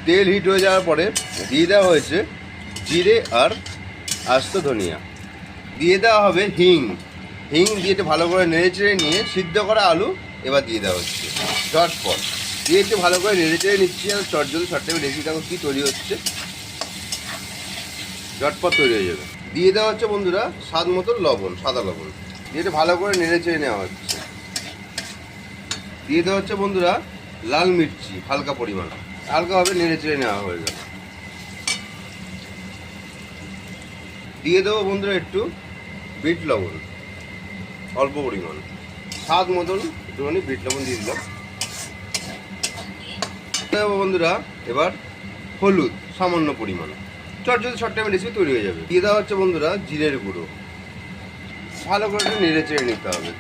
তেল হিট হয়ে যাওয়ার পরে দিয়ে দেওয়া হয়েছে জিরে আর আস্ত ধনিয়া, দিয়ে দেওয়া হবে হিং। হিং দিয়ে একটু ভালো করে নেড়ে চেড়ে নিয়ে সিদ্ধ করা আলু এবার দিয়ে দেওয়া হচ্ছে ঝটপট। দিয়ে একটু ভালো করে নেড়ে চেড়ে নিচ্ছি আর চটজল শর্টে রেসিপি দেখো কী তৈরি হচ্ছে, ঝটপট তৈরি হয়ে যাবে। দিয়ে দেওয়া হচ্ছে বন্ধুরা স্বাদ মতো লবণ, সাদা লবণ, দিয়ে একটু ভালো করে নেড়ে চেড়ে নেওয়া হচ্ছে। দিয়ে দেওয়া হচ্ছে বন্ধুরা লাল মির্চি হালকা পরিমাণ, হালকাভাবে নেড়ে চেড়ে নেওয়া হয়ে গেল। দিয়ে দেবো বন্ধুরা একটু বিট লবণ অল্প পরিমাণ, স্বাদ মতন একটুখানি বিট লবণ দিয়ে দিলাম। দেবো বন্ধুরা এবার হলুদ সামান্য পরিমাণ, চটজলদি শর্ট টাইমে রেসিপি তৈরি হয়ে যাবে। দিয়ে দেওয়া হচ্ছে বন্ধুরা জিরের গুঁড়ো, ভালো করে নেড়ে চেড়ে নিতে হবে,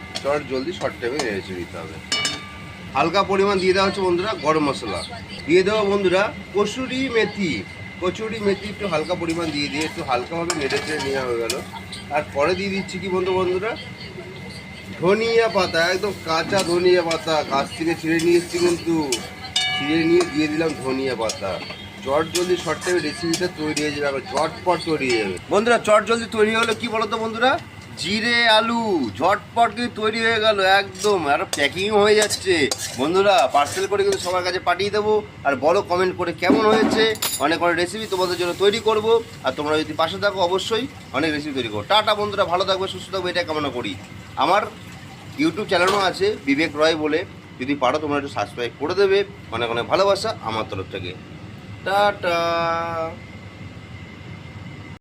জলদি শর্ট টাইমে নেড়ে চেড়ে নিতে হবে। হালকা পরিমাণ দিয়ে দেওয়া হচ্ছে বন্ধুরা গরম মশলা, দিয়ে দেওয়া বন্ধুরা কসুরি মেথি, কচুরি মেথি একটু হালকা পরিমাণ দিয়ে একটু হালকাভাবে নেড়ে চেড়ে নেওয়া হয়ে গেল। আর পরে দিয়ে দিচ্ছি কি বন্ধুরা ধনিয়া পাতা, একদম কাঁচা ধনিয়া পাতা, গাছ থেকে ছিঁড়ে নিয়ে এসেছি কিন্তু, ছিঁড়ে নিয়ে দিয়ে দিলাম ধনিয়া পাতা। চট জলদি শর্ট টাইমে রেসিপিটা তৈরি হয়ে যাবে, ঝটপট তৈরি হয়ে যাবে বন্ধুরা। চট জলদি তৈরি হলো কি বলতো বন্ধুরা, জিরে আলু ঝটপট কিন্তু তৈরি হয়ে গেল একদম, আর প্যাকিংও হয়ে যাচ্ছে বন্ধুরা। পার্সেল করে কিন্তু সবার কাছে পাঠিয়ে দেবো, আর বলো কমেন্ট করে কেমন হয়েছে। অনেক অনেক রেসিপি তোমাদের জন্য তৈরি করব, আর তোমরা যদি পাশে থাকো অবশ্যই অনেক রেসিপি তৈরি করো। টাটা বন্ধুরা, ভালো থাকবে সুস্থ থাকবে এটা কামনা করি। আমার ইউটিউব চ্যানেলও আছে বিবেক রয় বলে, যদি পারো তোমরা একটু সাবস্ক্রাইব করে দেবে। অনেক অনেক ভালোবাসা আমার তরফ থেকে, টাটা।